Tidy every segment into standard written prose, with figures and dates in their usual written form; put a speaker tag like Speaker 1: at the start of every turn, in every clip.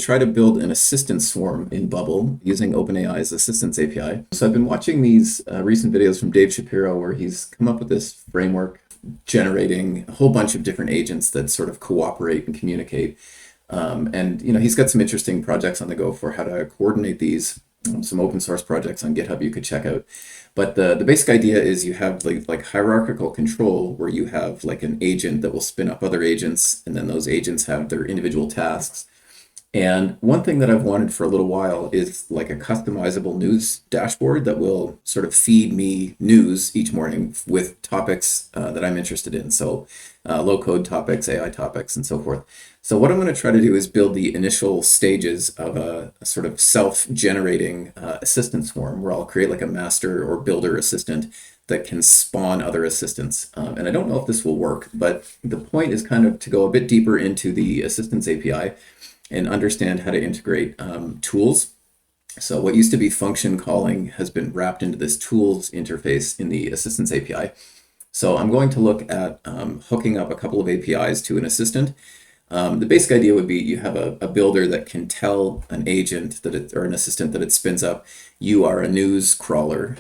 Speaker 1: Try to build an assistant swarm in Bubble using OpenAI's Assistants API. So I've been watching these recent videos from Dave Shapiro where he's come up with this framework generating a whole bunch of different agents that sort of cooperate and communicate. And he's got some interesting projects on the go for how to coordinate these. Some open source projects on GitHub you could check out. But the basic idea is you have like hierarchical control where you have like an agent that will spin up other agents, and then those agents have their individual tasks. And one thing that I've wanted for a little while is like a customizable news dashboard that will sort of feed me news each morning with topics that I'm interested in. So low code topics, AI topics, and so forth. So what I'm going to try to do is build the initial stages of a sort of self-generating assistant swarm where I'll create like a master or builder assistant that can spawn other assistants. And I don't know if this will work, but the point is kind of to go a bit deeper into the Assistants API and understand how to integrate tools. So what used to be function calling has been wrapped into this tools interface in the Assistants API. So I'm going to look at hooking up a couple of APIs to an assistant. The basic idea would be you have a builder that can tell an agent that or an assistant that it spins up, you are a news crawler.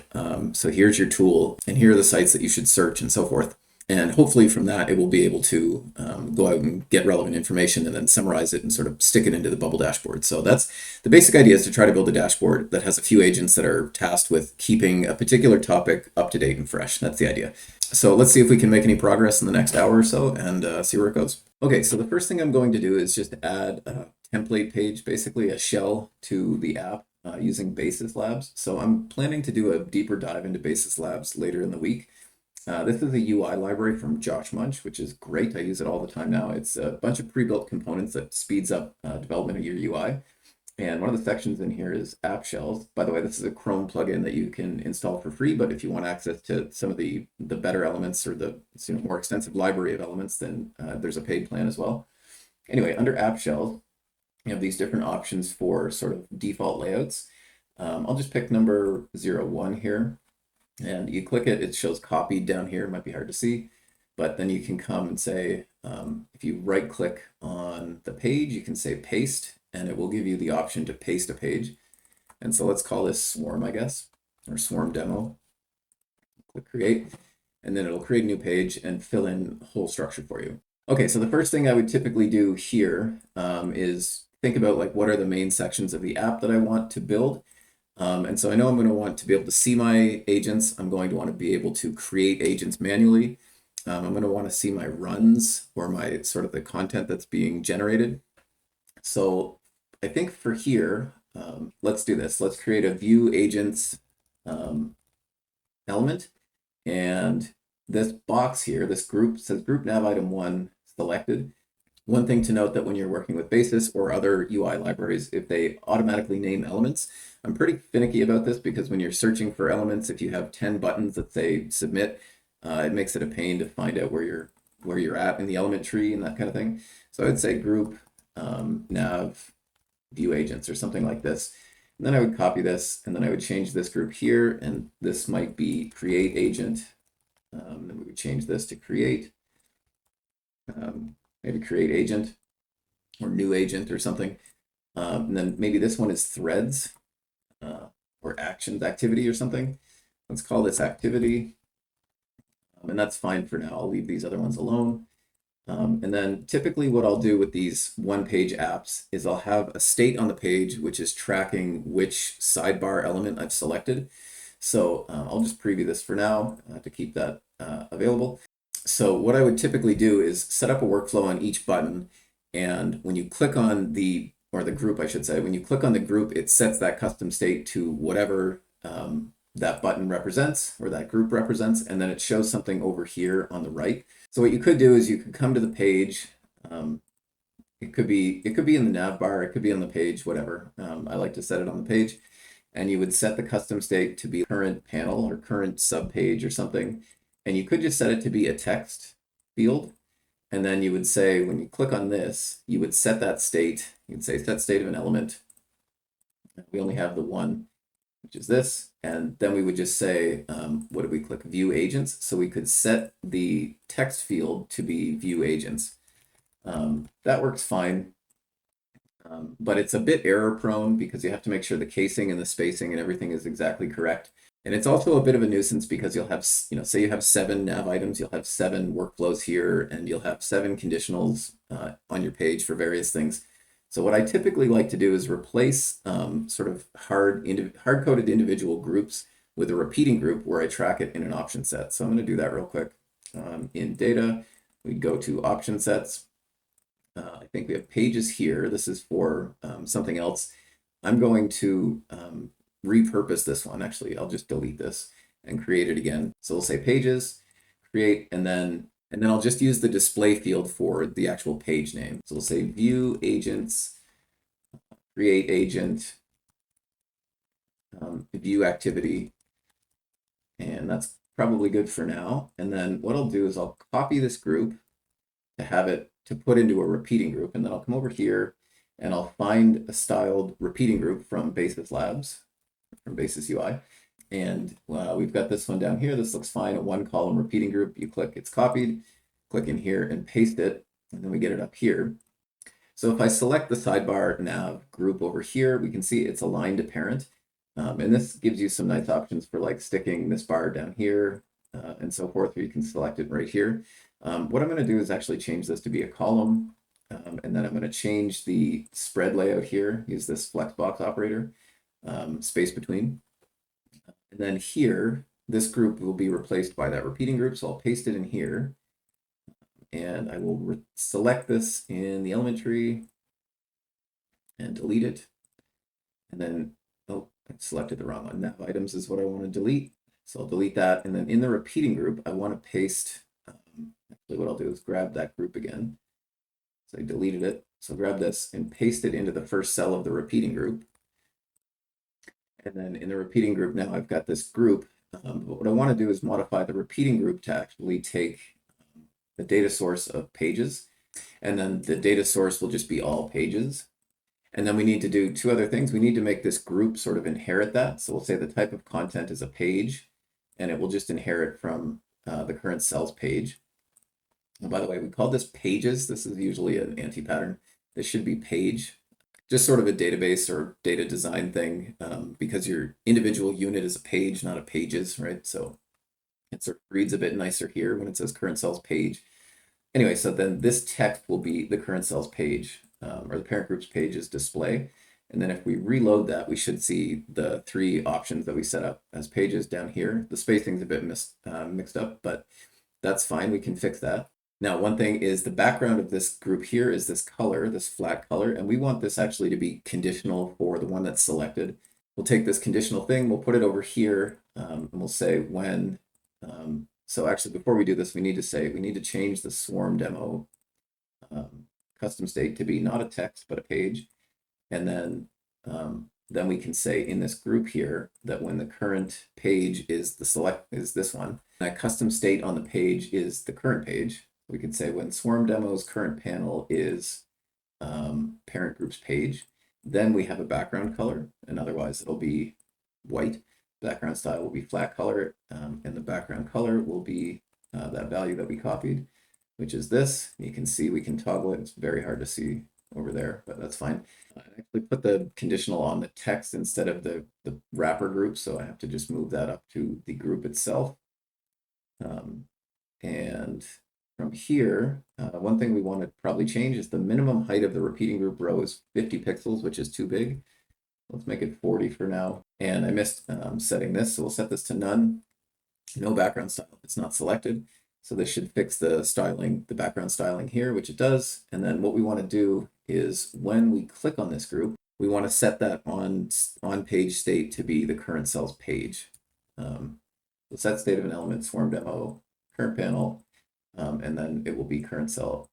Speaker 1: So here's your tool, and here are the sites that you should search, and so forth. And hopefully from that, it will be able to go out and get relevant information and then summarize it and sort of stick it into the Bubble dashboard. So that's the basic idea, is to try to build a dashboard that has a few agents that are tasked with keeping a particular topic up to date and fresh. That's the idea. So let's see if we can make any progress in the next hour or so and see where it goes. Okay, so the first thing I'm going to do is just add a template page, basically a shell to the app using Basis Labs. So I'm planning to do a deeper dive into Basis Labs later in the week. This is a UI library from Josh Munch, which is great. I use it all the time now. It's a bunch of pre-built components that speeds up development of your UI. And one of the sections in here is app shells. By the way, this is a Chrome plugin that you can install for free, but if you want access to some of the better elements or the more extensive library of elements, then there's a paid plan as well. Anyway, under app shells, you have these different options for sort of default layouts. I'll just pick number 01 here. And you click it, it shows copied down here. It might be hard to see, but then you can come and say, if you right click on the page, you can say paste, and it will give you the option to paste a page. And so let's call this swarm, I guess, or swarm demo. Click create, and then it'll create a new page and fill in the whole structure for you. Okay, so the first thing I would typically do here is think about like what are the main sections of the app that I want to build. And so I know I'm going to want to be able to see my agents. I'm going to want to be able to create agents manually. I'm going to want to see my runs or my sort of the content that's being generated. So I think for here, let's do this. Let's create a view agents element. And this box here, this group says group nav item 1 selected. One thing to note that when you're working with Basis or other UI libraries, if they automatically name elements, I'm pretty finicky about this because when you're searching for elements, if you have 10 buttons that say submit, it makes it a pain to find out where you're at in the element tree and that kind of thing. So I'd say group nav view agents or something like this. And then I would copy this, and then I would change this group here, and this might be create agent. Then we would change this to create. Maybe create agent or new agent or something. And then maybe this one is threads or actions, activity or something. Let's call this activity. And that's fine for now. I'll leave these other ones alone. And then typically what I'll do with these one-page apps is I'll have a state on the page which is tracking which sidebar element I've selected. So I'll just preview this for now to keep that available. So what I would typically do is set up a workflow on each button, and when you click on the group, I should say, when you click on the group, it sets that custom state to whatever that button represents or that group represents, and then it shows something over here on the right. So what you could do is you could come to the page. It could be in the nav bar, it could be on the page, whatever. I like to set it on the page, and you would set the custom state to be current panel or current subpage or something. And you could just set it to be a text field. And then you would say, when you click on this, you would set that state. You'd say set state of an element. We only have the one, which is this. And then we would just say, what did we click? View agents. So we could set the text field to be view agents. That works fine. But it's a bit error prone because you have to make sure the casing and the spacing and everything is exactly correct. And it's also a bit of a nuisance because you'll have, say you have 7 nav items, you'll have 7 workflows here, and you'll have 7 conditionals on your page for various things. So what I typically like to do is replace sort of hard-coded individual groups with a repeating group where I track it in an option set. So I'm going to do that real quick. In data, we go to option sets. I think we have pages here. This is for something else. I'm going to repurpose this one. Actually, I'll just delete this and create it again. So we'll say pages, create, and then I'll just use the display field for the actual page name. So we'll say view agents, create agent, view activity, and that's probably good for now. And then what I'll do is I'll copy this group to have it to put into a repeating group, and then I'll come over here and I'll find a styled repeating group from Basis Labs, from Basis UI. And we've got this one down here. This looks fine, a 1-column repeating group. You click, it's copied, click in here and paste it, and then we get it up here. So if I select the sidebar nav group over here, we can see it's aligned to parent. And this gives you some nice options for like sticking this bar down here and so forth, where you can select it right here. What I'm going to do is actually change this to be a column, and then I'm going to change the spread layout here, use this flexbox operator, space between. And then here, this group will be replaced by that repeating group, so I'll paste it in here. And I will select this in the element tree and delete it. And then, oh, I selected the wrong one. Nav items is what I want to delete. So I'll delete that. And then in the repeating group, I want to paste, actually what I'll do is grab that group again. So I deleted it. So grab this and paste it into the first cell of the repeating group. And then in the repeating group, now I've got this group. But what I want to do is modify the repeating group to actually take the data source of pages. And then the data source will just be all pages. And then we need to do 2 other things. We need to make this group sort of inherit that. So we'll say the type of content is a page, and it will just inherit from the current cell's page. And by the way, we call this pages. This is usually an anti-pattern. This should be page, just sort of a database or data design thing, because your individual unit is a page, not a pages, right? So it sort of reads a bit nicer here when it says current cell's page. Anyway, so then this text will be the current cell's page, or the parent group's page's display. And then if we reload that, we should see the 3 options that we set up as pages down here. The spacing's a bit mixed up, but that's fine. We can fix that. Now, one thing is the background of this group here is this color, this flat color, and we want this actually to be conditional for the one that's selected. We'll take this conditional thing, we'll put it over here, and we'll say when. So actually, before we do this, we need to change the swarm demo custom state to be not a text, but a page. And then we can say in this group here that when the current page is this one, that custom state on the page is the current page. We can say when swarm demo's current panel is parent group's page, then we have a background color, and otherwise it'll be white. Background style will be flat color, and the background color will be that value that we copied, which is this. You can see we can toggle it. It's very hard to see over there, but that's fine. I actually put the conditional on the text instead of the wrapper group, so I have to just move that up to the group itself. And from here, one thing we want to probably change is the minimum height of the repeating group row is 50 pixels, which is too big. Let's make it 40 for now. And I missed setting this, so we'll set this to none. No background style, it's not selected. So this should fix the styling, the background styling here, which it does. And then what we want to do is when we click on this group, we want to set that on page state to be the current cell's page. The set state of an element, swarm demo, current panel, and then it will be current cell's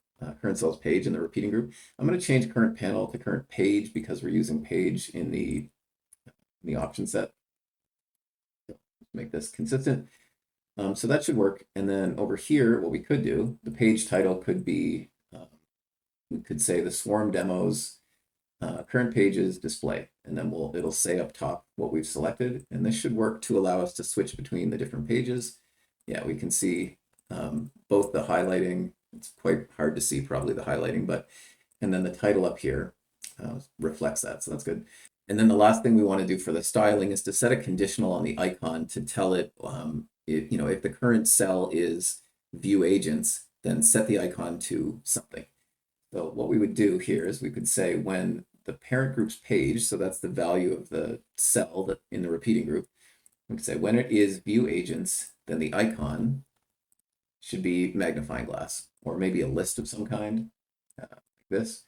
Speaker 1: page in the repeating group. I'm going to change current panel to current page because we're using page in the option set. So make this consistent. So that should work. And then over here, what we could do, the page title could be, we could say the swarm demos current pages display, and then it'll say up top what we've selected. And this should work to allow us to switch between the different pages. Yeah, we can see both the highlighting. It's quite hard to see probably the highlighting, and then the title up here. reflects that. So that's good. And then the last thing we want to do for the styling is to set a conditional on the icon to tell it, if the current cell is view agents, then set the icon to something. So what we would do here is we could say when the parent group's page, so that's the value of the cell that in the repeating group, we could say when it is view agents, then the icon should be magnifying glass or maybe a list of some kind, like this.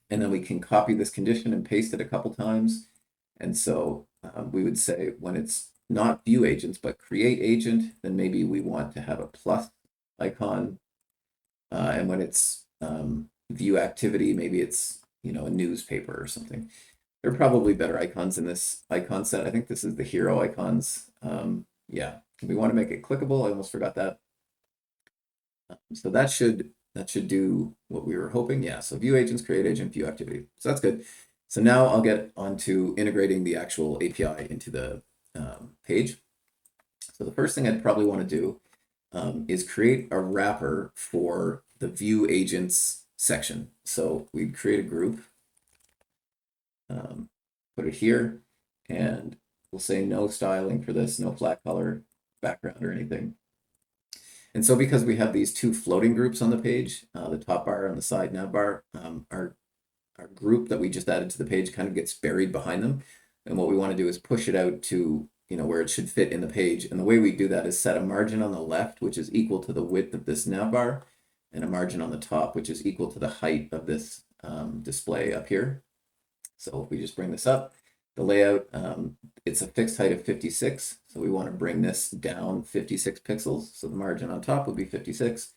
Speaker 1: And then we can copy this condition and paste it a couple times. And so we would say when it's not view agents, but create agent, then maybe we want to have a plus icon. And when it's view activity, maybe it's, a newspaper or something. There are probably better icons in this icon set. I think this is the hero icons. Yeah, we want to make it clickable. I almost forgot that. So that should do what we were hoping. Yeah, so view agents, create agent, view activity. So that's good. So now I'll get onto integrating the actual API into the page. So the first thing I'd probably want to do is create a wrapper for the view agents section. So we'd create a group, put it here, and we'll say no styling for this, no flat color background or anything. And so because we have these two floating groups on the page, the top bar and the side nav bar, our group that we just added to the page kind of gets buried behind them. And what we want to do is push it out to where it should fit in the page. And the way we do that is set a margin on the left, which is equal to the width of this nav bar, and a margin on the top, which is equal to the height of this display up here. So if we just bring this up, the layout, it's a fixed height of 56. So we want to bring this down 56 pixels. So the margin on top would be 56.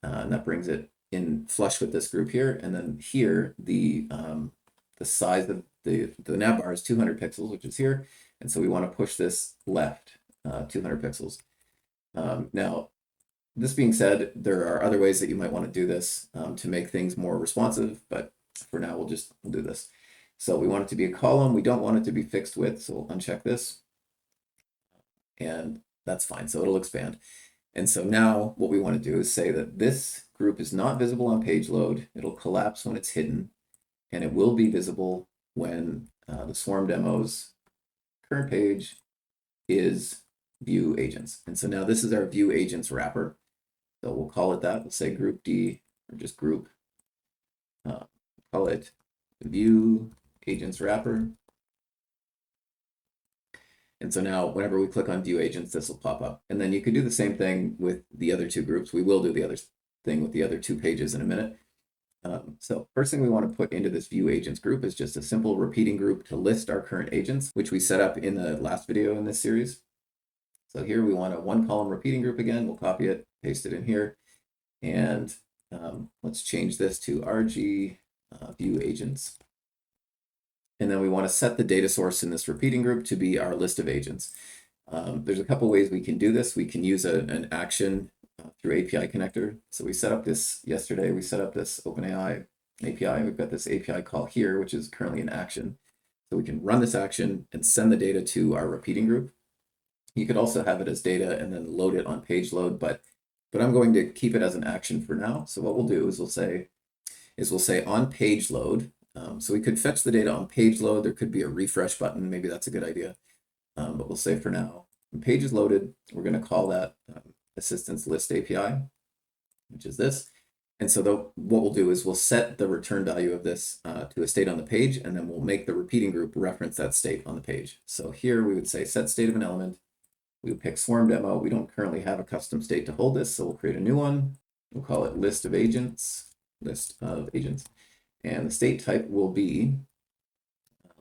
Speaker 1: And that brings it in flush with this group here. And then here, the size of the nav bar is 200 pixels, which is here. And so we want to push this left 200 pixels. Now, this being said, there are other ways that you might want to do this to make things more responsive, but for now, we'll do this. So we want it to be a column. We don't want it to be fixed width, so we'll uncheck this. And that's fine, so it'll expand. And so now what we want to do is say that this group is not visible on page load. It'll collapse when it's hidden, and it will be visible when the Swarm demo's current page is view agents. And so now this is our view agents wrapper. So we'll call it that. We'll say group D or just group. Call it view agents wrapper. And so now whenever we click on view agents, this will pop up. And then you can do the same thing with the other two groups. We will do the other thing with the other two pages in a minute. So first thing we want to put into this view agents group is just a simple repeating group to list our current agents, which we set up in the last video in this series. So here we want a one column repeating group again. We'll copy it, paste it in here. And let's change this to RG view agents. And then we want to set the data source in this repeating group to be our list of agents. There's a couple ways we can do this. We can use an action through API connector. So we set up this yesterday. We set up this OpenAI API. We've got this API call here, which is currently in action. So we can run this action and send the data to our repeating group. You could also have it as data and then load it on page load, but I'm going to keep it as an action for now. So what we'll do is we'll say on page load. So we could fetch the data on page load. There could be a refresh button. Maybe that's a good idea. But we'll say for now, when page is loaded, we're going to call that assistance list API, which is this. And so what we'll do is we'll set the return value of this to a state on the page, and then we'll make the repeating group reference that state on the page. So here we would say set state of an element. We would pick Swarm demo. We don't currently have a custom state to hold this, so we'll create a new one. We'll call it list of agents. And the state type will be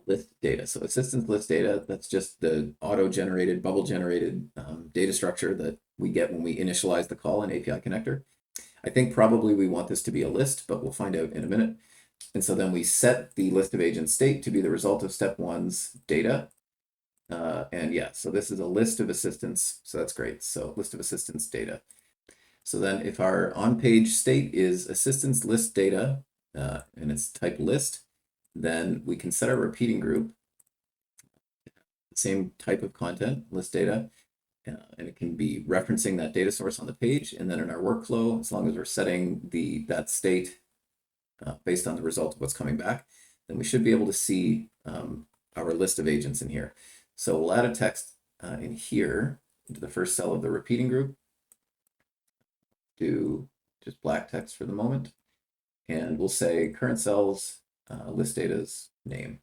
Speaker 1: list data. So assistance list data, that's just the auto-generated, bubble-generated data structure that we get when we initialize the call in API connector. I think probably we want this to be a list, but we'll find out in a minute. And so then we set the list of agents state to be the result of step one's data. And yeah, so this is a list of assistants. So that's great. So list of assistants data. So then if our on-page state is assistants list data, and it's type list, then we can set our repeating group, same type of content, list data, and it can be referencing that data source on the page. And then in our workflow, as long as we're setting that state based on the result of what's coming back, then we should be able to see our list of agents in here. So we'll add a text in here into the first cell of the repeating group. Do just black text for the moment. And we'll say current cells, list data's name.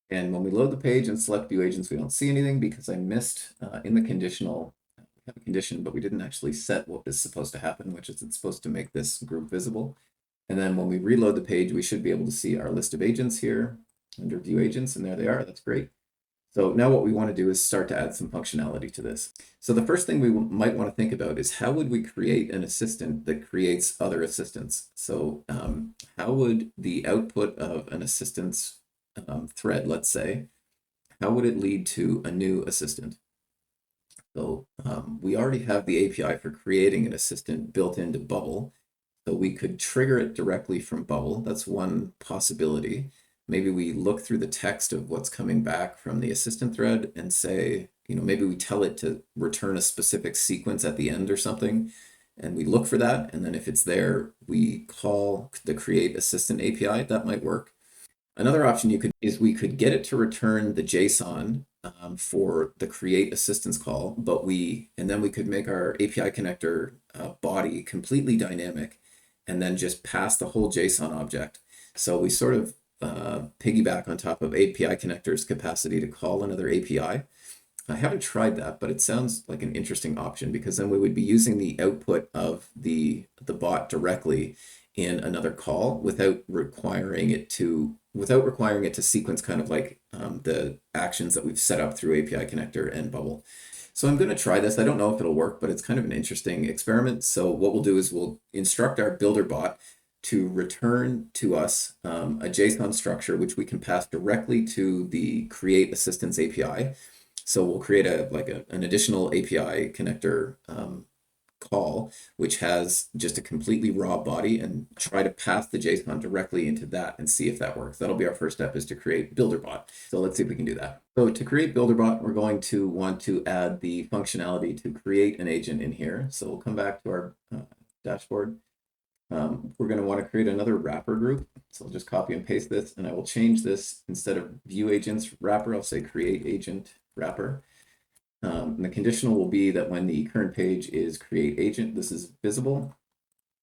Speaker 1: And when we load the page and select view agents, we don't see anything because I missed in the conditional, we have a condition, but we didn't actually set what is supposed to happen, which is it's supposed to make this group visible. And then when we reload the page, we should be able to see our list of agents here under view agents, and there they are. That's great. So now what we want to do is start to add some functionality to this. So the first thing we might want to think about is how would we create an assistant that creates other assistants? So how would the output of an assistant's thread, let's say, how would it lead to a new assistant? So we already have the API for creating an assistant built into Bubble. So we could trigger it directly from Bubble. That's one possibility. Maybe we look through the text of what's coming back from the assistant thread and say, maybe we tell it to return a specific sequence at the end or something, and we look for that. And then if it's there, we call the create assistant API. That might work. Another option we could get it to return the JSON for the create assistance call, and then we could make our API connector body completely dynamic, and then just pass the whole JSON object. So we sort of piggyback on top of API connector's capacity to call another API. I haven't tried that, but it sounds like an interesting option because then we would be using the output of the bot directly in another call without requiring it to sequence kind of like the actions that we've set up through API connector and Bubble. So I'm going to try this. I don't know if it'll work, but it's kind of an interesting experiment. So what we'll do is we'll instruct our builder bot to return to us a JSON structure, which we can pass directly to the create assistance API. So we'll create an additional API connector call, which has just a completely raw body, and try to pass the JSON directly into that and see if that works. That'll be our first step, is to create BuilderBot. So let's see if we can do that. So to create BuilderBot, we're going to want to add the functionality to create an agent in here. So we'll come back to our dashboard. We're going to want to create another wrapper group. So I'll just copy and paste this, and I will change this, instead of view agents wrapper, I'll say create agent wrapper. And the conditional will be that when the current page is create agent, this is visible.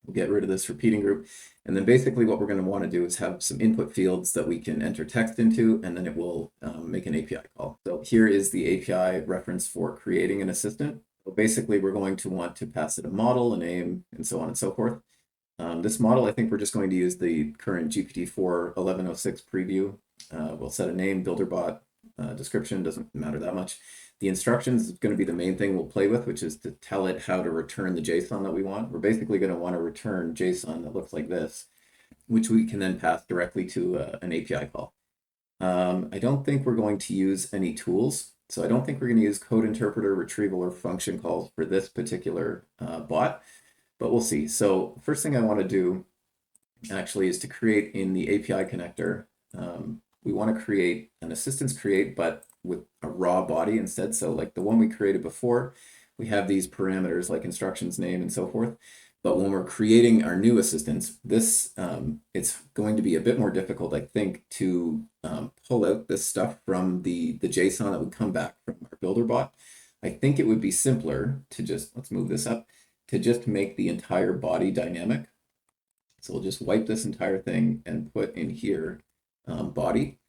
Speaker 1: We'll get rid of this repeating group. And then basically what we're going to want to do is have some input fields that we can enter text into, and then it will make an API call. So here is the API reference for creating an assistant. So basically we're going to want to pass it a model, a name, and so on and so forth. This model, I think we're just going to use the current GPT-4 1106 preview. We'll set a name, BuilderBot, description, doesn't matter that much. The instructions is going to be the main thing we'll play with, which is to tell it how to return the JSON that we want. We're basically going to want to return JSON that looks like this, which we can then pass directly to an API call. I don't think we're going to use any tools. So I don't think we're going to use code interpreter, retrieval, or function calls for this particular bot, but we'll see. So first thing I want to do actually is to create in the API connector. We want to create an assistance create, but with a raw body instead. So like the one we created before, we have these parameters like instructions, name, and so forth. But when we're creating our new assistants, this it's going to be a bit more difficult, I think, to pull out this stuff from the JSON that would come back from our builder bot. I think it would be simpler to just, let's move this up, to just make the entire body dynamic. So we'll just wipe this entire thing and put in here body,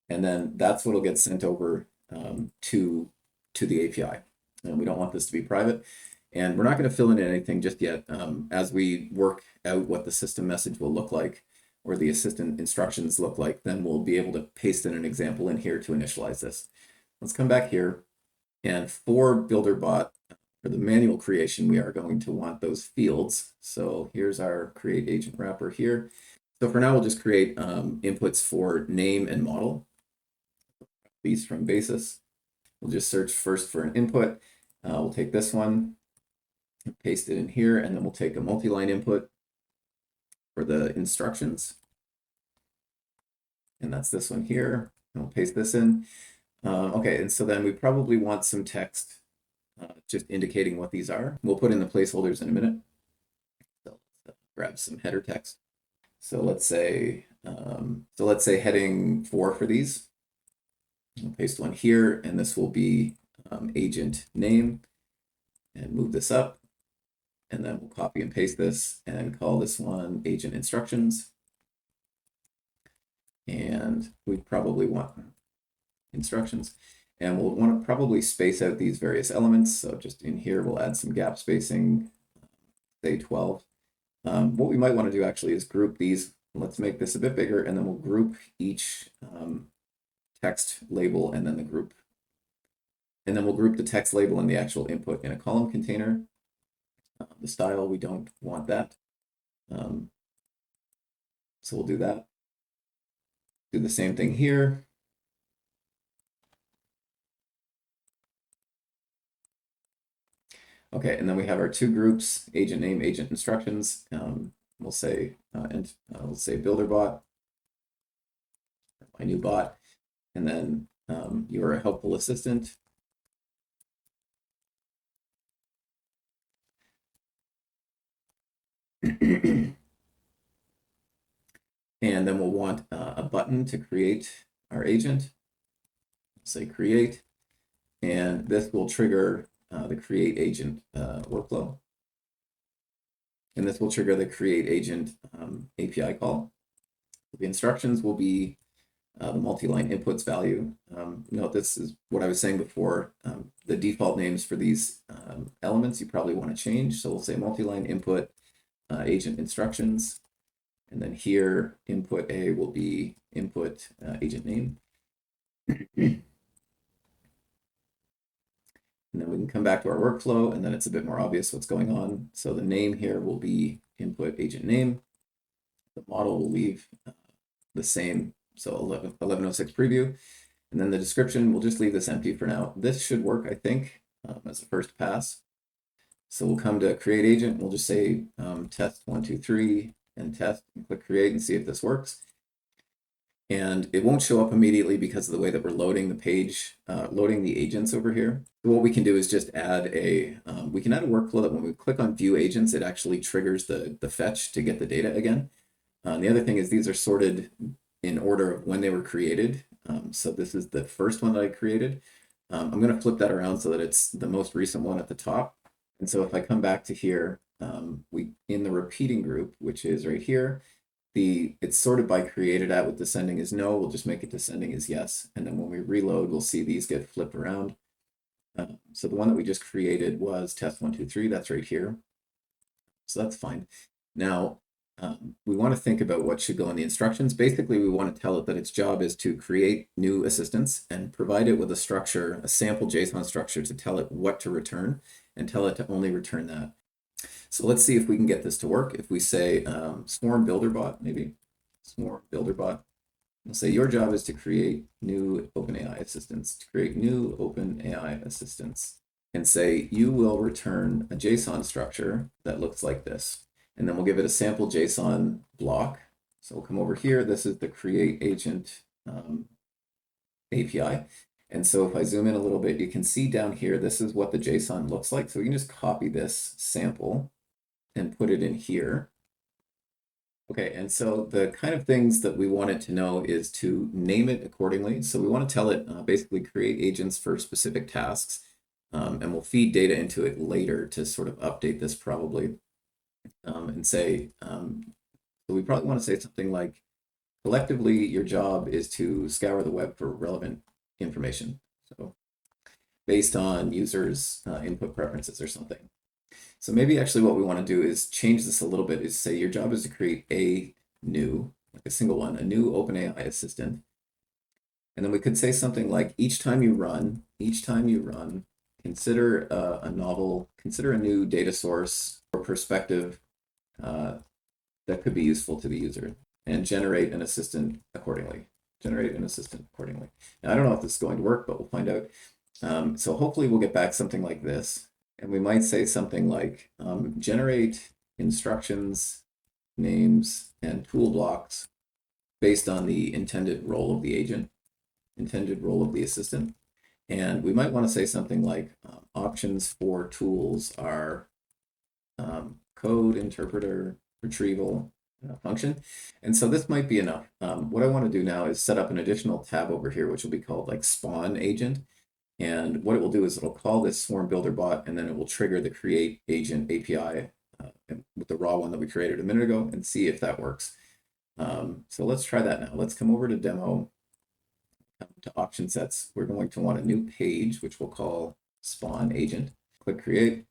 Speaker 1: and then that's what'll get sent over to the API. And we don't want this to be private, and we're not going to fill in anything just yet. As we work out what the system message will look like, or the assistant instructions look like, then we'll be able to paste in an example in here to initialize this. Let's come back here, and for BuilderBot, for the manual creation, we are going to want those fields. So here's our create agent wrapper here. So for now, we'll just create inputs for name and model. These from basis. We'll just search first for an input. We'll take this one, paste it in here, and then we'll take a multi-line input for the instructions. And that's this one here. And we'll paste this in. Okay, and so then we probably want some text just indicating what these are. We'll put in the placeholders in a minute. So let's grab some header text. So let's say So let's say heading 4 for these. I'll paste one here, and this will be agent name, and move this up. And then we'll copy and paste this and call this one agent instructions. And we probably want instructions. And we'll want to probably space out these various elements. So just in here, we'll add some gap spacing, say 12. What we might want to do actually is group these. Let's make this a bit bigger, and then we'll group each text label and then the group. And then we'll group the text label and the actual input in a column container. The style, we don't want that. So we'll do that. Do the same thing here. Okay, and then we have our two groups, agent name, agent instructions. We'll say, we'll say builder bot, my new bot, and then you're a helpful assistant. And then we'll want a button to create our agent. Say create, and this will trigger the create agent workflow. And this will trigger the create agent API call. The instructions will be the multi-line inputs value. Note this is what I was saying before. The default names for these elements you probably want to change. So we'll say multi-line input agent instructions. And then here, input A will be input agent name. And then we can come back to our workflow, and then it's a bit more obvious what's going on. So the name here will be input agent name. The model will leave the same, so 1106 preview. And then the description, we'll just leave this empty for now. This should work, I think, as a first pass. So we'll come to create agent. We'll just say test 1, 2, 3 and test, and click create and see if this works. And it won't show up immediately because of the way that we're loading the page, loading the agents over here. So what we can do is just add we can add a workflow that when we click on view agents, it actually triggers the fetch to get the data again. The other thing is these are sorted in order of when they were created. So this is the first one that I created. I'm going to flip that around so that it's the most recent one at the top. And so if I come back to here, in the repeating group, which is right here, it's sorted by created at with descending is no. We'll just make it descending is yes. And then when we reload, we'll see these get flipped around. So the one that we just created was test 1, 2, 3. That's right here. So that's fine. Now, we want to think about what should go in the instructions. Basically, we want to tell it that its job is to create new assistants and provide it with a structure, a sample JSON structure to tell it what to return and tell it to only return that. So let's see if we can get this to work. If we say swarm builder bot, maybe swarm builder bot, we'll say your job is to create new OpenAI assistants, and say you will return a JSON structure that looks like this. And then we'll give it a sample JSON block. So we'll come over here. This is the create agent API. And so if I zoom in a little bit, you can see down here, this is what the JSON looks like. So we can just copy this sample and put it in here. Okay, and so the kind of things that we want it to know is to name it accordingly. So we want to tell it basically create agents for specific tasks, and we'll feed data into it later to sort of update this probably, and say, so we probably want to say something like, collectively, your job is to scour the web for relevant information. So based on users' input preferences or something. So maybe actually what we want to do is change this a little bit, is say your job is to create a new, like a single one, a new OpenAI assistant. And then we could say something like each time you run, consider consider a new data source or perspective that could be useful to the user, and generate an assistant accordingly. Now, I don't know if this is going to work, but we'll find out. So hopefully we'll get back something like this. And we might say something like generate instructions, names, and tool blocks based on the intended role of the agent, intended role of the assistant. And we might want to say something like options for tools are code interpreter, retrieval, function. And so this might be enough. What I want to do now is set up an additional tab over here, which will be called like spawn agent. And what it will do is it'll call this swarm builder bot, and then it will trigger the create agent API with the raw one that we created a minute ago and see if that works. So let's try that now. Let's come over to demo, to option sets. We're going to want a new page, which we'll call spawn agent. Click create.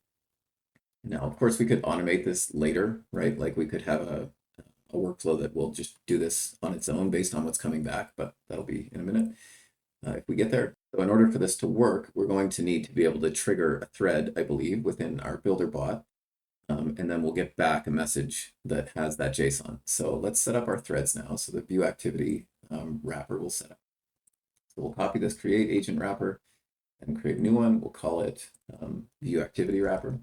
Speaker 1: Now, of course, we could automate this later, right? Like we could have a workflow that will just do this on its own based on what's coming back, but that'll be in a minute if we get there. So in order for this to work, we're going to need to be able to trigger a thread, I believe, within our builder bot. And then we'll get back a message that has that JSON. So let's set up our threads now. So the view activity wrapper will set up. So we'll copy this create agent wrapper and create a new one. We'll call it view activity wrapper.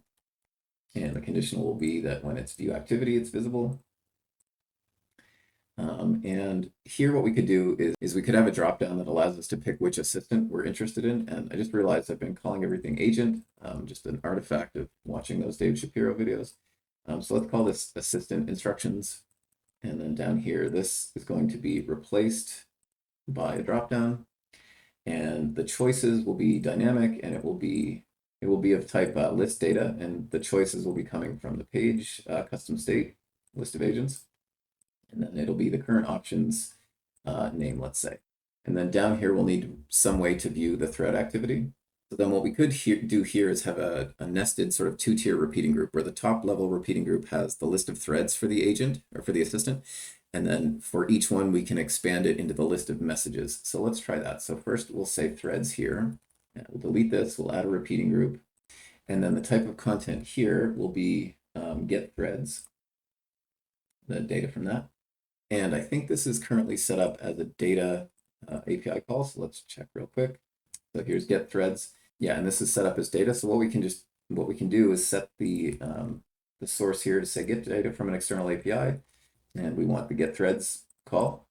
Speaker 1: And the condition will be that when it's view activity, it's visible. And here what we could do is we could have a dropdown that allows us to pick which assistant we're interested in. And I just realized I've been calling everything agent, just an artifact of watching those Dave Shapiro videos. So let's call this assistant instructions. And then down here, this is going to be replaced by a dropdown. And the choices will be dynamic, and it will be of type list data, and the choices will be coming from the page custom state list of agents. And then it'll be the current options name, let's say. And then down here, we'll need some way to view the thread activity. So then what we could do here is have a nested sort of two-tier repeating group, where the top level repeating group has the list of threads for the agent or for the assistant. And then for each one, we can expand it into the list of messages. So let's try that. So first we'll say threads here. And we'll delete this, we'll add a repeating group. And then the type of content here will be get threads, the data from that. And I think this is currently set up as a data API call. So let's check real quick. So here's get threads. Yeah, and this is set up as data. So what we can do is set the source here to say get data from an external API, and we want the get threads call,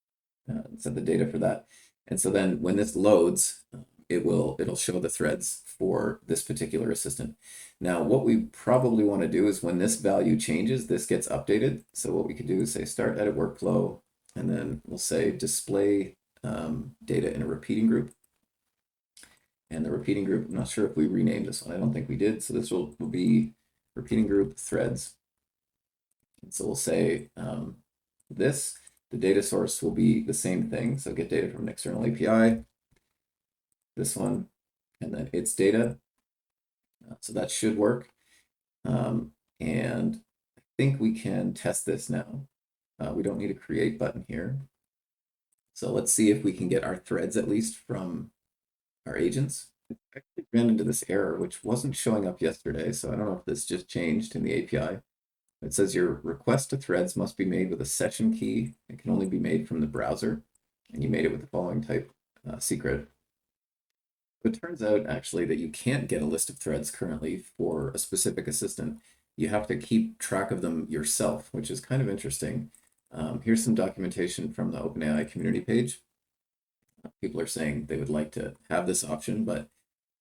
Speaker 1: set the data for that. And so then when this loads, it'll show the threads for this particular assistant. Now, what we probably want to do is when this value changes, this gets updated. So what we could do is say start edit workflow, and then we'll say display data in a repeating group. And the repeating group, I'm not sure if we renamed this one. I don't think we did. So this will be repeating group threads. And so we'll say the data source will be the same thing. So get data from an external API, this one, and then its data. So that should work. And I think we can test this now. We don't need a create button here. So let's see if we can get our threads at least from our agents. I actually ran into this error, which wasn't showing up yesterday. So I don't know if this just changed in the API. It says your request to threads must be made with a session key. It can only be made from the browser. And you made it with the following type secret. It turns out actually that you can't get a list of threads currently for a specific assistant. You have to keep track of them yourself, which is kind of interesting. Here's some documentation from the OpenAI community page. People are saying they would like to have this option, but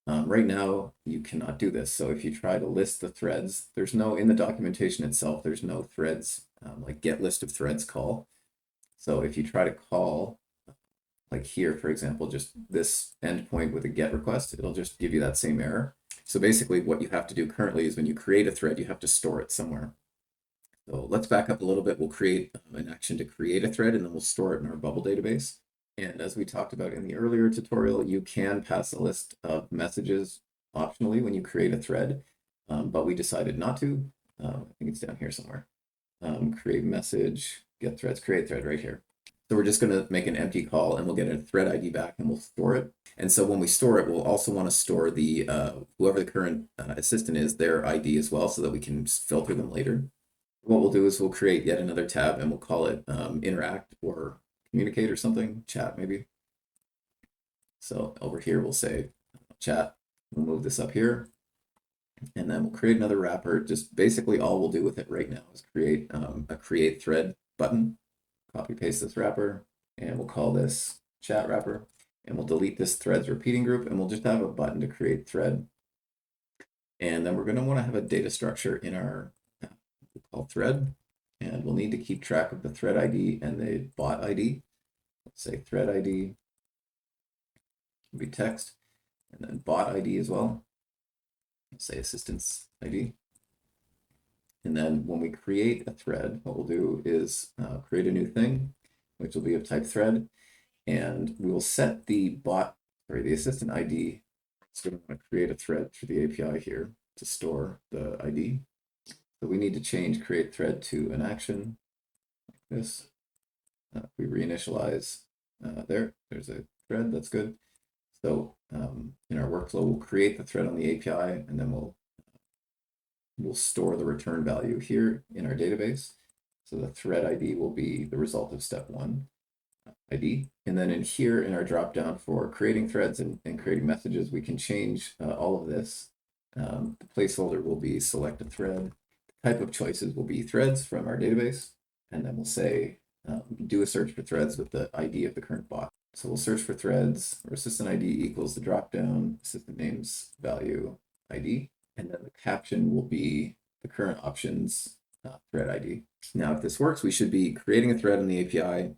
Speaker 1: right now you cannot do this. So if you try to list the threads, in the documentation itself, there's no threads, like get list of threads call. So if you try to call, like here, for example, just this endpoint with a get request, it'll just give you that same error. So basically what you have to do currently is when you create a thread, you have to store it somewhere. So let's back up a little bit. We'll create an action to create a thread, and then we'll store it in our Bubble database. And as we talked about in the earlier tutorial, you can pass a list of messages optionally when you create a thread, but we decided not to. I think it's down here somewhere. Create message, get threads, create thread right here. So we're just going to make an empty call, and we'll get a thread ID back, and we'll store it. And so when we store it, we'll also want to store the whoever the current assistant is, their ID as well, so that we can filter them later. What we'll do is we'll create yet another tab, and we'll call it interact or communicate or something, chat maybe. So over here, we'll say chat. We'll move this up here, and then we'll create another wrapper. Just basically all we'll do with it right now is create a create thread button. Copy paste this wrapper, and we'll call this chat wrapper, and we'll delete this threads repeating group, and we'll just have a button to create thread. And then we're going to want to have a data structure in our call thread, And we'll need to keep track of the thread ID and the bot ID. Let's say thread ID will be text, and then bot ID as well. Let's say assistants ID. And then when we create a thread, what we'll do is create a new thing, which will be of type thread, and we will set the assistant ID. So we're going to create a thread through the API here to store the ID. So we need to change create thread to an action like this. We reinitialize there's a thread, that's good. So in our workflow, we'll create the thread on the API, and then we'll store the return value here in our database. So the thread ID will be the result of step 1 ID. And then in here in our dropdown for creating threads and creating messages, we can change all of this. The placeholder will be select a thread. The type of choices will be threads from our database. And then we'll say, do a search for threads with the ID of the current bot. So we'll search for threads, or assistant ID equals the dropdown, assistant names value ID. And then the caption will be the current options thread ID. Now, if this works, we should be creating a thread in the API,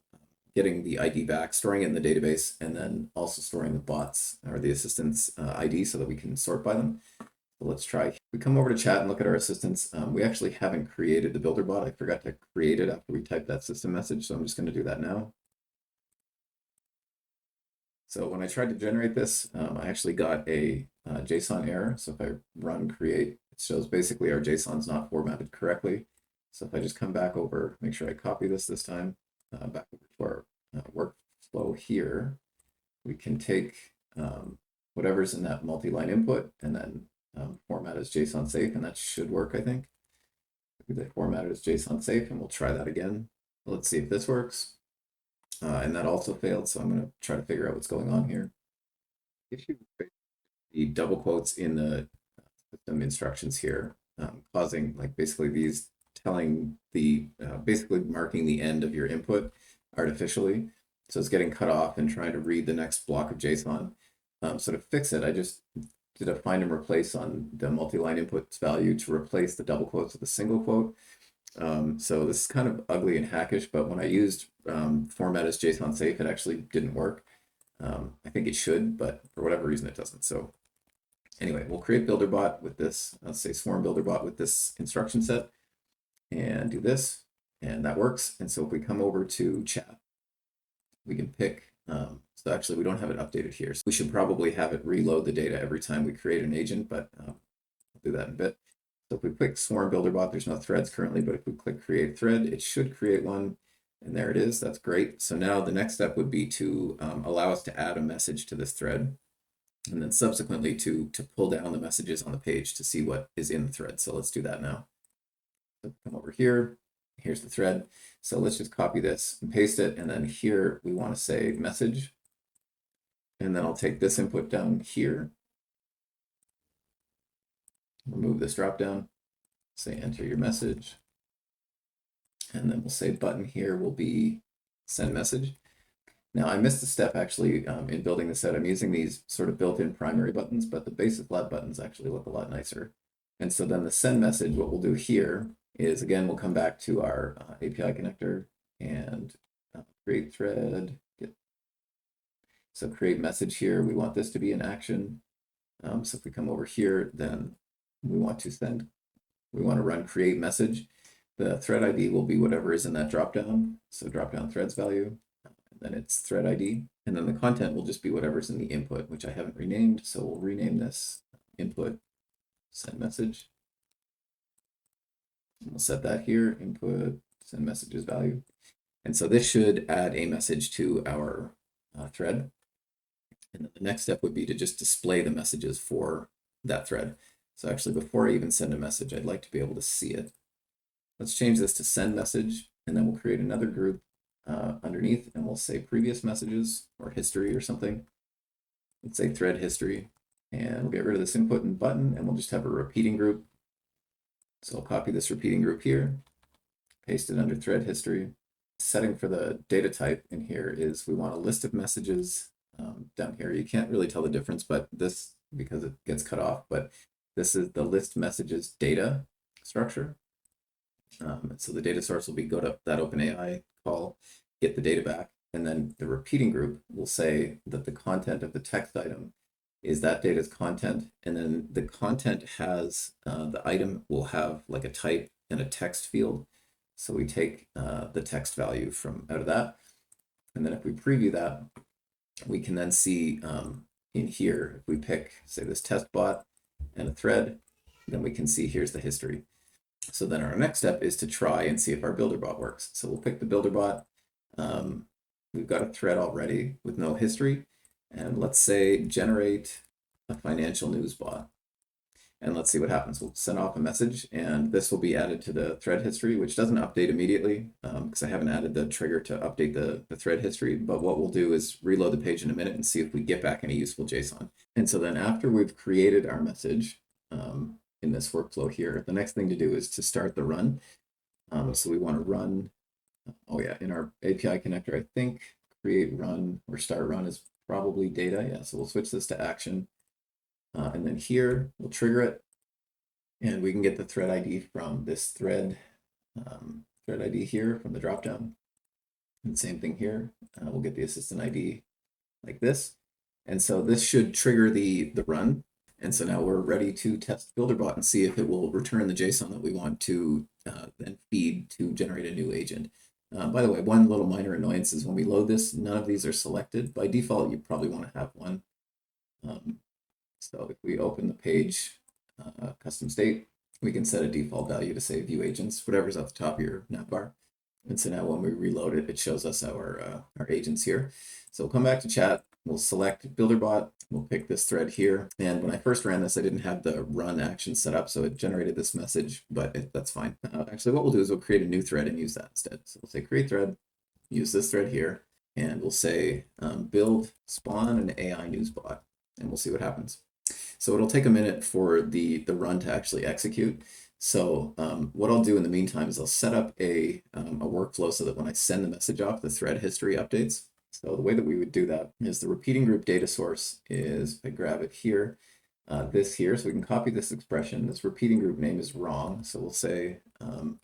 Speaker 1: getting the ID back, storing it in the database, and then also storing the bots or the assistants ID so that we can sort by them. So let's try. We come over to chat and look at our assistants. We actually haven't created the builder bot. I forgot to create it after we typed that system message, so I'm just going to do that now. So when I tried to generate this, I actually got a JSON error. So if I run create, it shows basically our JSON's not formatted correctly. So if I just come back over, make sure I copy this time, back over to our workflow here, we can take whatever's in that multi-line input and then format as JSON safe, and that should work, I think. They format it as JSON safe, and we'll try that again. Let's see if this works. And that also failed, so I'm going to try to figure out what's going on here. If you the double quotes in the system instructions here, causing like basically these telling the basically marking the end of your input artificially, so it's getting cut off and trying to read the next block of JSON. So to fix it, I just did a find and replace on the multi-line inputs value to replace the double quotes with a single quote. So this is kind of ugly and hackish, but when I used format as JSON safe, it actually didn't work. I think it should, but for whatever reason it doesn't. So anyway, we'll create BuilderBot with this, let's say swarm BuilderBot with this instruction set, and do this, and that works. And so if we come over to chat, we can pick, so actually we don't have it updated here. So we should probably have it reload the data every time we create an agent, but I'll do that in a bit. So if we click Swarm BuilderBot, there's no threads currently, but if we click Create Thread, it should create one. And there it is. That's great. So now the next step would be to allow us to add a message to this thread, and then subsequently to pull down the messages on the page to see what is in the thread. So let's do that now. So come over here. Here's the thread. So let's just copy this and paste it. And then here we want to say message. And then I'll take this input down here. Remove this dropdown, say enter your message, and then we'll say button here will be send message. Now I missed a step actually in building this out. I'm using these sort of built-in primary buttons, but the basic flat buttons actually look a lot nicer. And so then the send message, what we'll do here is, again, we'll come back to our API connector and create thread. So create message here, we want this to be an action. So if we come over here, then we want to run create message. The thread ID will be whatever is in that dropdown. So dropdown threads value, and then it's thread ID. And then the content will just be whatever's in the input, which I haven't renamed. So we'll rename this input send message. And we'll set that here, input send messages value. And so this should add a message to our thread. And then the next step would be to just display the messages for that thread. So actually, before I even send a message, I'd like to be able to see it. Let's change this to send message, and then we'll create another group underneath, and we'll say previous messages or history or something. Let's say thread history, and we'll get rid of this input and button, and we'll just have a repeating group. So I'll copy this repeating group here, paste it under thread history. Setting for the data type in here is we want a list of messages down here. You can't really tell the difference, but this, because it gets cut off, but this is the list messages data structure. So the data source will be go to that OpenAI call, get the data back, and then the repeating group will say that the content of the text item is that data's content, and then the content has the item will have like a type and a text field. So we take the text value from out of that, and then if we preview that, we can then see in here, if we pick, say, this test bot and a thread, then we can see here's the history. So then our next step is to try and see if our builder bot works. So we'll pick the builder bot. We've got a thread already with no history. And let's say generate a financial news bot. And let's see what happens. We'll send off a message, and this will be added to the thread history, which doesn't update immediately because I haven't added the trigger to update the thread history. But what we'll do is reload the page in a minute and see if we get back any useful JSON. And so then after we've created our message in this workflow here, the next thing to do is to start the run. So we want to run, oh yeah, in our API connector, I think create run or start run is probably data. Yeah, so we'll switch this to action. And then here we'll trigger it, and we can get the thread ID from this thread ID here from the dropdown. And same thing here. We'll get the assistant ID like this. And so this should trigger the run. And so now we're ready to test BuilderBot and see if it will return the JSON that we want to then feed to generate a new agent. By the way, one little minor annoyance is when we load this, none of these are selected. By default, you probably want to have one. So if we open the page, custom state, we can set a default value to say view agents, whatever's at the top of your navbar. And so now when we reload it, it shows us our agents here. So we'll come back to chat, we'll select BuilderBot, we'll pick this thread here. And when I first ran this, I didn't have the run action set up, so it generated this message, but that's fine. Actually, what we'll do is we'll create a new thread and use that instead. So we'll say create thread, use this thread here, and we'll say build spawn an AI news bot, and we'll see what happens. So it'll take a minute for the run to actually execute. So what I'll do in the meantime is I'll set up a workflow so that when I send the message off, the thread history updates. So the way that we would do that is the repeating group data source is, I grab it here, this here, so we can copy this expression. This repeating group name is wrong, so we'll say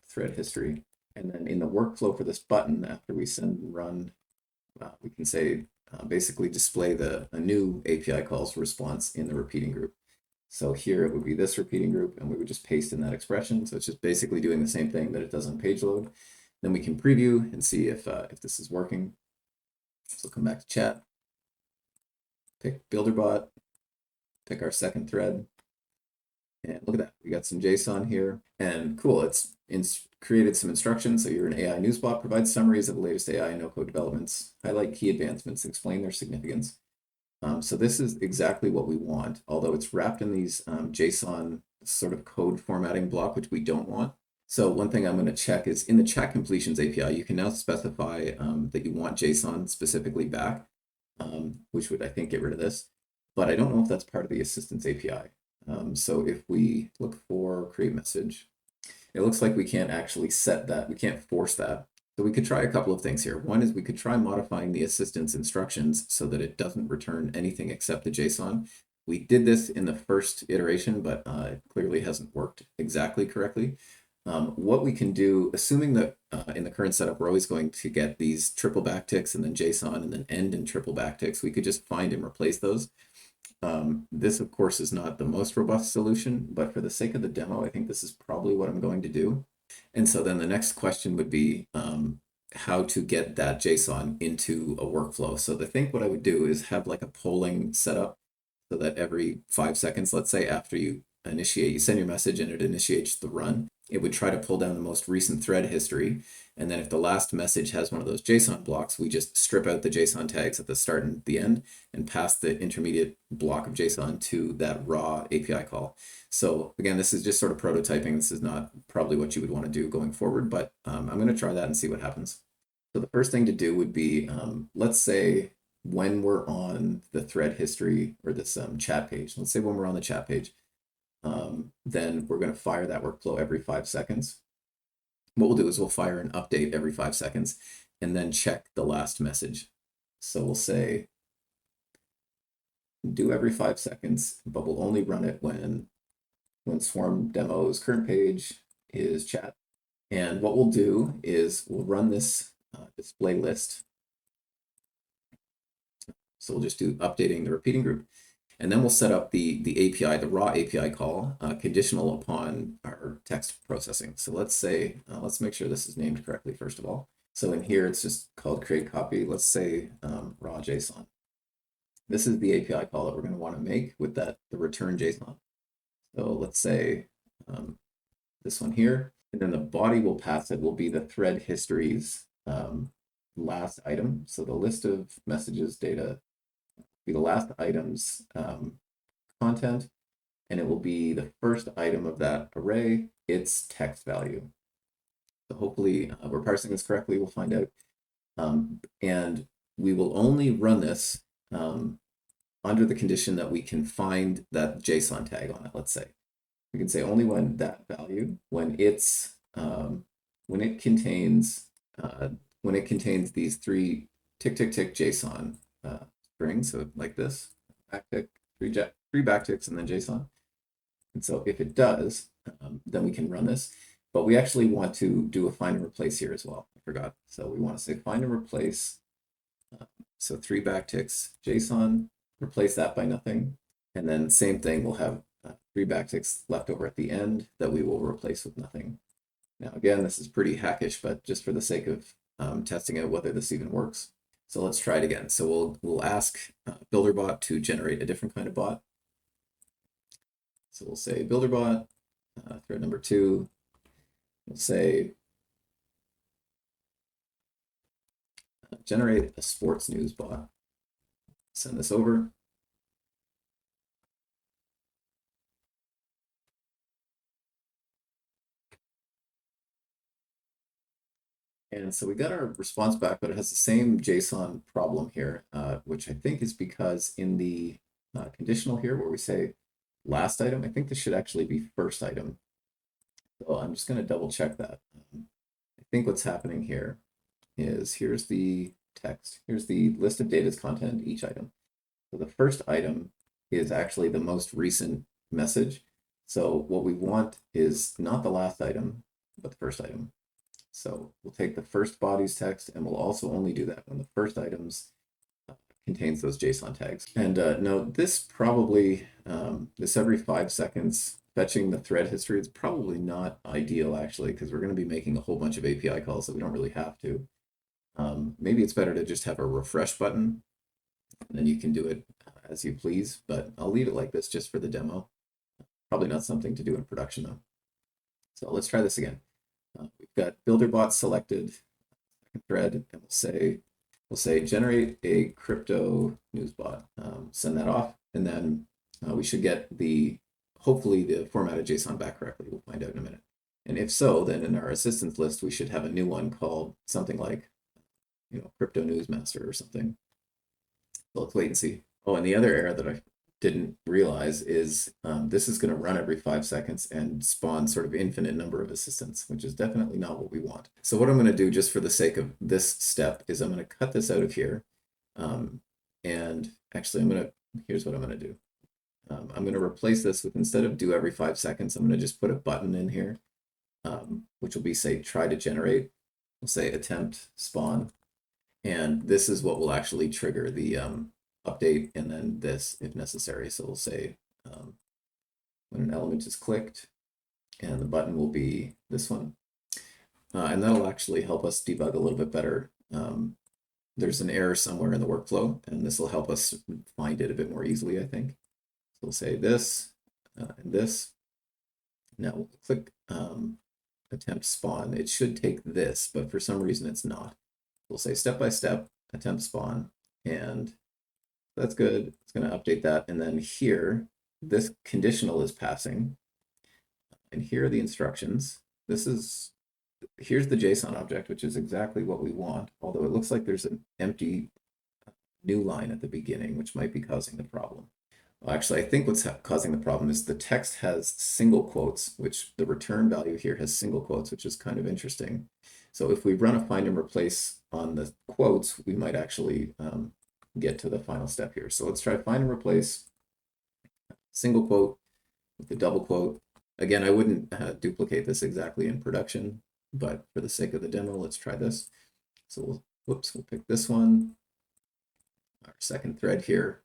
Speaker 1: thread history. And then in the workflow for this button, after we send and run, we can say basically display a new API calls response in the repeating group. So here it would be this repeating group, and we would just paste in that expression. So it's just basically doing the same thing that it does on page load. Then we can preview and see if this is working. So come back to chat, pick BuilderBot, pick our second thread, and look at that. We got some JSON here, and cool. It's created some instructions. So you're an AI newsbot, provide summaries of the latest AI no-code developments, highlight key advancements, explain their significance. So this is exactly what we want, although it's wrapped in these JSON sort of code formatting block, which we don't want. So one thing I'm going to check is in the chat completions API, you can now specify that you want JSON specifically back, which would, I think, get rid of this. But I don't know if that's part of the Assistants API. So if we look for create message, it looks like we can't actually set that. We can't force that. So we could try a couple of things here. One is we could try modifying the assistant's instructions so that it doesn't return anything except the JSON. We did this in the first iteration, but it clearly hasn't worked exactly correctly. What we can do, assuming that in the current setup, we're always going to get these triple backticks and then JSON and then end in triple backticks, we could just find and replace those. This, of course, is not the most robust solution, but for the sake of the demo, I think this is probably what I'm going to do. And so then the next question would be how to get that JSON into a workflow. So I think what I would do is have like a polling setup so that every 5 seconds, let's say after you send your message and it initiates the run, it would try to pull down the most recent thread history. And then if the last message has one of those JSON blocks, we just strip out the JSON tags at the start and the end and pass the intermediate block of JSON to that raw API call. So again, this is just sort of prototyping. This is not probably what you would want to do going forward, but I'm going to try that and see what happens. So the first thing to do would be, let's say when we're on the thread history or this chat page, let's say when we're on the chat page, then we're going to fire that workflow every 5 seconds. What we'll do is we'll fire an update every 5 seconds and then check the last message. So we'll say do every 5 seconds, but we'll only run it when Swarm demo's current page is chat. And what we'll do is we'll run this display list. So we'll just do updating the repeating group. And then we'll set up the API, the raw API call, conditional upon our text processing. So let's say, let's make sure this is named correctly, first of all. So in here, it's just called create copy. Let's say raw JSON. This is the API call that we're going to want to make with the return JSON. So let's say this one here, and then the body we'll pass it will be the thread histories last item. So the list of messages data will be the last item's content, and it will be the first item of that array, its text value. So hopefully we're parsing this correctly, we'll find out. And we will only run this under the condition that we can find that JSON tag on it, let's say. We can say only when that value, when it contains these three tick tick tick JSON strings, so like this, backtick, three backticks, and then JSON. And so if it does, then we can run this. But we actually want to do a find and replace here as well. I forgot. So we want to say find and replace. So three backticks JSON, replace that by nothing. And then same thing, we'll have three backticks left over at the end that we will replace with nothing. Now, again, this is pretty hackish, but just for the sake of testing out whether this even works. So let's try it again. So we'll ask BuilderBot to generate a different kind of bot. So we'll say BuilderBot, thread number 2. We'll say generate a sports news bot. Send this over. And so we got our response back, but it has the same JSON problem here, which I think is because in the conditional here where we say last item, I think this should actually be first item. So I'm just going to double check that. I think what's happening here is here's the text. Here's the list of data's content, each item. So the first item is actually the most recent message. So what we want is not the last item, but the first item. So we'll take the first body's text, and we'll also only do that when the first items contains those JSON tags. And note, this probably, this every 5 seconds fetching the thread history is probably not ideal, actually, because we're going to be making a whole bunch of API calls that we don't really have to. Maybe it's better to just have a refresh button, and then you can do it as you please, but I'll leave it like this just for the demo. Probably not something to do in production, though. So let's try this again. We've got BuilderBot selected, thread, and we'll say generate a crypto news bot. Send that off, and then we should get hopefully the formatted JSON back correctly. We'll find out in a minute. And if so, then in our assistance list, we should have a new one called something like, Crypto News Master or something. So let's wait and see. Oh, and the other error that I didn't realize is this is going to run every 5 seconds and spawn sort of infinite number of assistants, which is definitely not what we want. So what I'm going to do just for the sake of this step is I'm going to cut this out of here. And actually, here's what I'm going to do. I'm going to replace this with, instead of do every 5 seconds, I'm going to just put a button in here, which will be, say, try to generate. We'll say attempt spawn. And this is what will actually trigger the update, and then this if necessary. So we'll say when an element is clicked, and the button will be this one. And that'll actually help us debug a little bit better. There's an error somewhere in the workflow, and this will help us find it a bit more easily, I think. So we'll say this and this. Now we'll click attempt spawn. It should take this, but for some reason it's not. We'll say step by step, attempt spawn, and that's good. It's going to update that. And then here, this conditional is passing. And here are the instructions. Here's the JSON object, which is exactly what we want, although it looks like there's an empty new line at the beginning, which might be causing the problem. Well, actually, I think what's causing the problem is the text has single quotes, which the return value here has single quotes, which is kind of interesting. So if we run a find and replace on the quotes, we might actually get to the final step here. So let's try find and replace single quote with the double quote. Again, I wouldn't duplicate this exactly in production. but for the sake of the demo, let's try this. So we'll pick this one, our second thread here,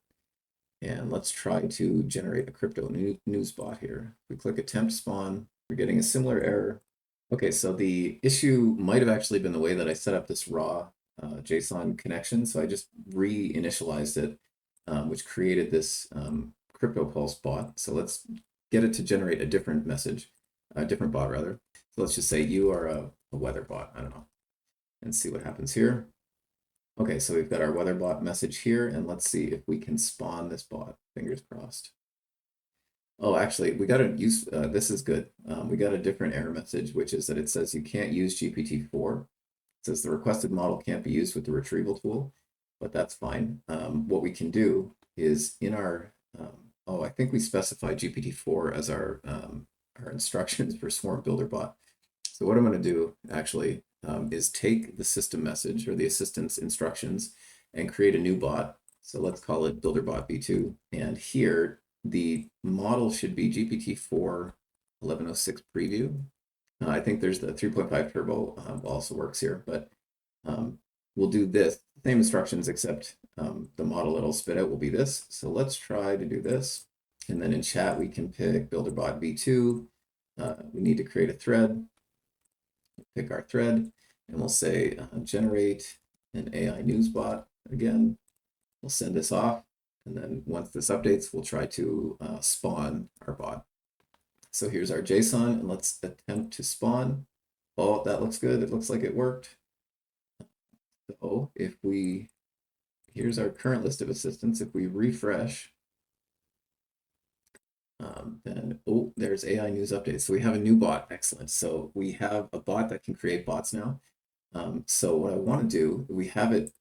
Speaker 1: and let's try to generate a crypto news bot here. If we click attempt spawn, we're getting a similar error. Okay, so the issue might have actually been the way that I set up this raw JSON connection. So I just reinitialized it, which created this crypto pulse bot. So let's get it to generate a different message, a different bot rather. So let's just say you are a weather bot, I don't know, and see what happens here. Okay, so we've got our weather bot message here, and let's see if we can spawn this bot, fingers crossed. Oh, actually, we got to use, this is good. We got a different error message, which is that it says you can't use GPT-4. It says the requested model can't be used with the retrieval tool, but that's fine. What we can do is in our, oh, I think we specified GPT-4 as our instructions for Swarm Builder bot. So what I'm going to do actually is take the system message or the assistant's instructions and create a new bot. So let's call it BuilderBot v2. And here, the model should be GPT-4 1106 preview. I think there's the 3.5 turbo also works here, but we'll do this, same instructions, except the model it'll spit out will be this. So let's try to do this. And then in chat, we can pick BuilderBot v2. We need to create a thread. Pick our thread, and we'll say generate an AI news bot. Again, we'll send this off. And then once this updates, we'll try to spawn our bot. So here's our JSON, and let's attempt to spawn. Oh, that looks good. It looks like it worked. So if we, here's our current list of assistants. If we refresh, then, oh, there's AI news updates. So we have a new bot. Excellent. So we have a bot that can create bots now. So what I want to do, we have it.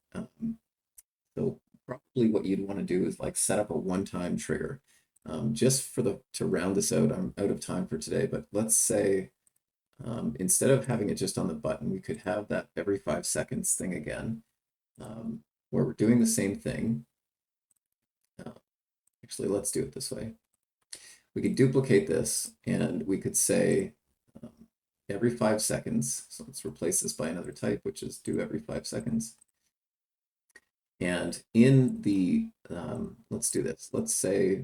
Speaker 1: So probably what you'd want to do is like set up a one-time trigger. Just for to round this out, I'm out of time for today, but let's say instead of having it just on the button, we could have that every 5 seconds thing again, where we're doing the same thing. Actually, let's do it this way. We could duplicate this and we could say every 5 seconds. So let's replace this by another type, which is do every 5 seconds. And in the, let's do this. Let's say,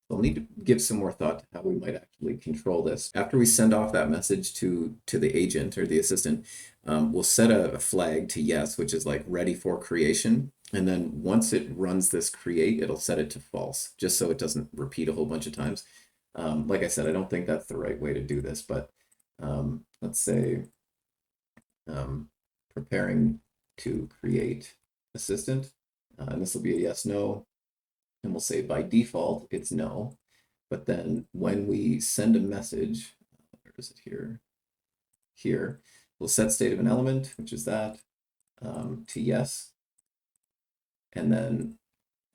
Speaker 1: we'll need to give some more thought to how we might actually control this. After we send off that message to the agent or the assistant, we'll set a flag to yes, which is like ready for creation. And then once it runs this create, it'll set it to false, just so it doesn't repeat a whole bunch of times. Like I said, I don't think that's the right way to do this, but let's say preparing to create assistant, and this will be a yes, no, and we'll say by default it's no, but then when we send a message, where is it here? Here, we'll set state of an element, which is that, to yes, and then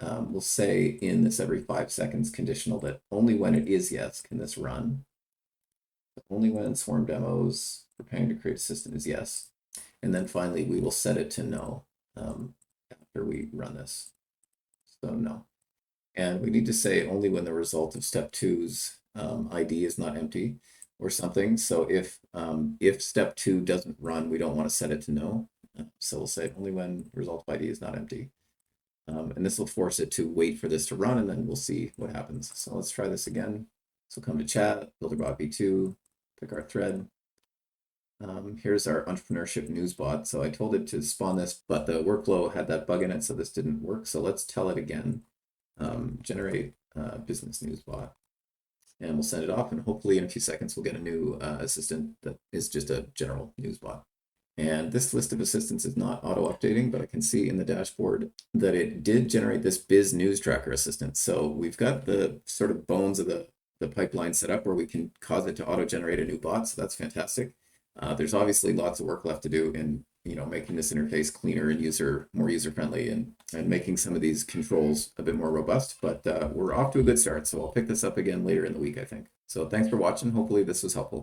Speaker 1: we'll say in this every 5 seconds conditional that only when it is yes can this run. Only when Swarm demos preparing to create assistant is yes. And then finally, we will set it to no after we run this. So no. And we need to say only when the result of step 2's ID is not empty or something. So if step 2 doesn't run, we don't want to set it to no. So we'll say only when result of ID is not empty. And this will force it to wait for this to run, and then we'll see what happens. So let's try this again. So come to chat, BuilderBot v2, pick our thread. Here's our entrepreneurship news bot. So I told it to spawn this, but the workflow had that bug in it, so this didn't work. So let's tell it again, generate business news bot. And we'll send it off, and hopefully in a few seconds, we'll get a new assistant that is just a general news bot. And this list of assistants is not auto-updating, but I can see in the dashboard that it did generate this Biz News Tracker assistant. So we've got the sort of bones of the pipeline set up where we can cause it to auto-generate a new bot. So that's fantastic. There's obviously lots of work left to do in making this interface cleaner and more user-friendly and making some of these controls a bit more robust. But we're off to a good start. So I'll pick this up again later in the week, I think. So thanks for watching. Hopefully this was helpful.